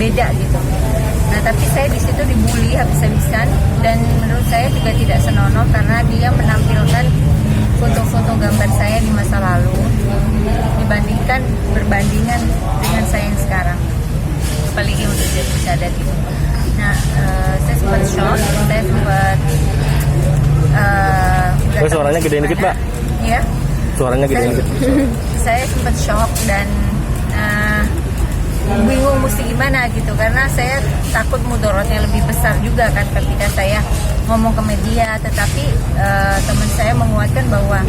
beda gitu. Nah tapi saya di situ dibully habis-habisan, dan menurut saya juga tidak senonoh karena dia menampilkan foto-foto gambar saya di masa lalu berbandingan dengan saya yang sekarang, apalagi untuk jadi sadar gitu. Nah saya sempat shock, saya sempat suaranya gedein dikit Pak. Iya. Suaranya gedein dikit. Saya sempat shock dan bingung mesti gimana gitu, karena saya takut mudorotnya lebih besar juga kan ketika saya ngomong ke media. Tetapi teman saya menguatkan bahwa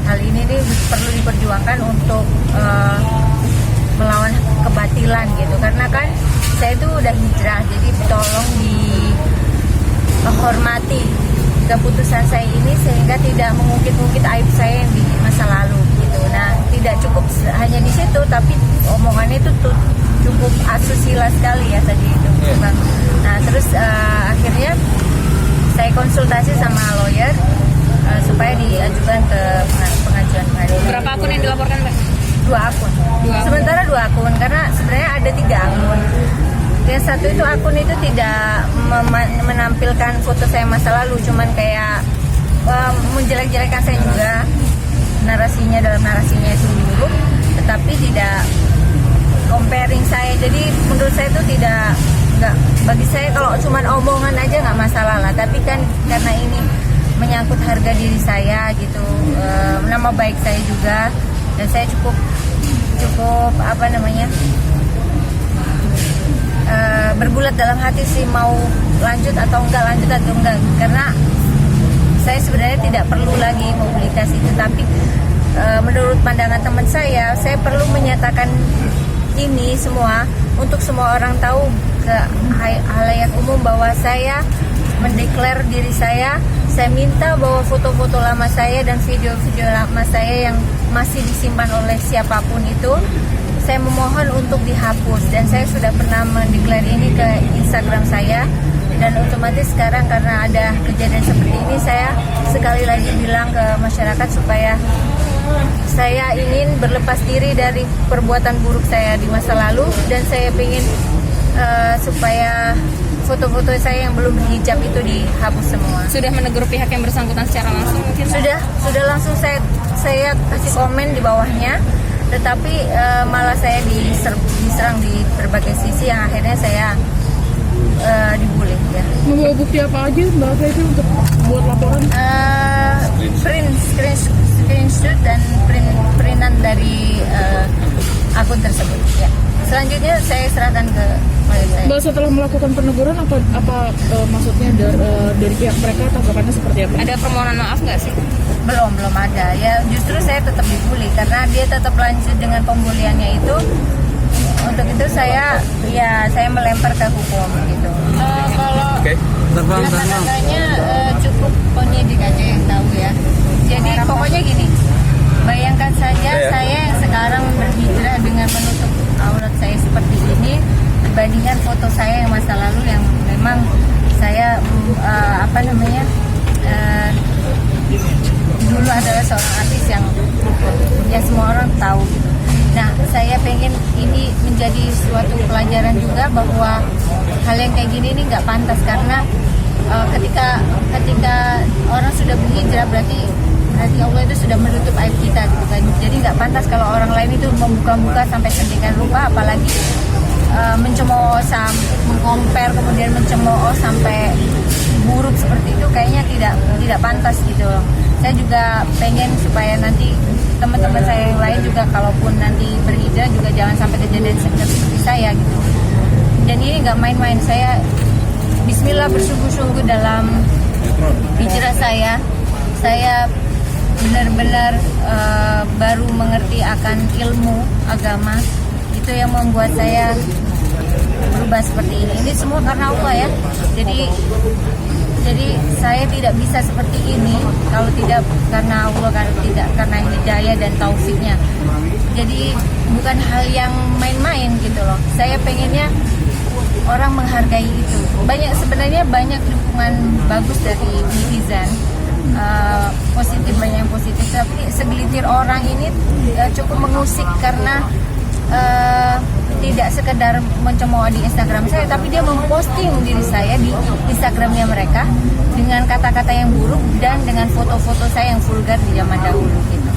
hal ini nih perlu diperjuangkan untuk melawan kebatilan gitu, karena kan saya itu udah hijrah, jadi tolong dihormati keputusan saya ini sehingga tidak mengungkit-ungkit aib saya yang di masa lalu gitu. Nah tidak cukup hanya di situ, tapi omongannya itu tuh cukup asusila sekali ya tadi itu Bang. Nah terus akhirnya saya konsultasi sama lawyer supaya diajukan ke pengajuan pengadilan. Berapa akun yang dilaporkan Mbak? 2 akun. Sementara 2 akun karena sebenarnya ada 3 akun. Yang satu itu akun itu tidak menampilkan foto saya masa lalu, cuman kayak menjelek-jelekan saya juga, dalam narasinya itu buruk, tetapi tidak comparing saya. Jadi menurut saya itu nggak, bagi saya kalau cuman omongan aja nggak masalah lah, tapi kan karena ini menyangkut harga diri saya gitu, nama baik saya juga, dan saya cukup bergulat dalam hati sih mau lanjut atau enggak, karena saya sebenarnya tidak perlu lagi publikasi itu, tapi menurut pandangan teman saya perlu menyatakan ini semua untuk semua orang tahu ke halayak umum bahwa saya mendeklar diri saya minta bahwa foto-foto lama saya dan video-video lama saya yang masih disimpan oleh siapapun itu saya memohon untuk dihapus, dan saya sudah pernah mendeklar ini ke Instagram saya, dan otomatis sekarang karena ada kejadian seperti ini saya sekali lagi bilang ke masyarakat supaya saya ingin berlepas diri dari perbuatan buruk saya di masa lalu, dan saya ingin supaya foto-foto saya yang belum berhijab itu dihapus semua. Sudah menegur pihak yang bersangkutan secara langsung mungkin? Sudah langsung saya kasih komen di bawahnya, tetapi malah saya diserang di berbagai sisi yang akhirnya saya dibully ya. Membawa bukti apa aja Mbak Afra itu untuk buat laporan? Screenshot dan printan dari akun tersebut ya. Selanjutnya saya serahkan ke lawyer saya. Mbak, setelah melakukan peneguran apa maksudnya dari pihak mereka, tanggapannya seperti apa? Ada permohonan maaf nggak sih? Belum ada ya, justru saya tetap dibully karena dia tetap lanjut dengan pembuliannya itu. Untuk itu saya melempar ke hukum gitu. Kalau kata-katanya cukup penyidik aja yang tahu ya. Jadi pokoknya gini, bayangkan saja saya yang sekarang berhijrah dengan menutup aurat saya seperti ini dibandingkan foto saya yang masa lalu yang memang saya dulu adalah seorang artis yang ya semua orang tahu gitu. Nah, saya pengen ini menjadi suatu pelajaran juga bahwa hal yang kayak gini ini nggak pantas, karena ketika orang sudah berhijrah berarti Allah itu sudah menutup aib kita gitu kan. Jadi nggak pantas kalau orang lain itu membuka-buka sampai sedemikian rupa, apalagi mencemooh, mengkompar, kemudian mencemooh sampai buruk seperti itu, kayaknya tidak pantas gitu loh. Saya juga pengen supaya nanti teman-teman saya yang lain juga kalaupun nanti berhijrah juga jangan sampai kejadian seperti saya gitu. Dan ini nggak main-main, saya bismillah bersungguh-sungguh dalam hijrah saya benar-benar baru mengerti akan ilmu agama, itu yang membuat saya berubah seperti ini. Ini semua karena Allah ya. Jadi saya tidak bisa seperti ini kalau tidak karena Allah, tidak karena hidayah dan taufiknya. Jadi bukan hal yang main-main gitu loh. Saya pengennya orang menghargai itu. Sebenarnya banyak dukungan bagus dari netizen, positif, banyak yang positif. Tapi segelintir orang ini cukup mengusik karena tidak sekedar mencemooh di Instagram saya, tapi dia memposting diri saya di Instagramnya mereka dengan kata-kata yang buruk dan dengan foto-foto saya yang vulgar di zaman dahulu gitu.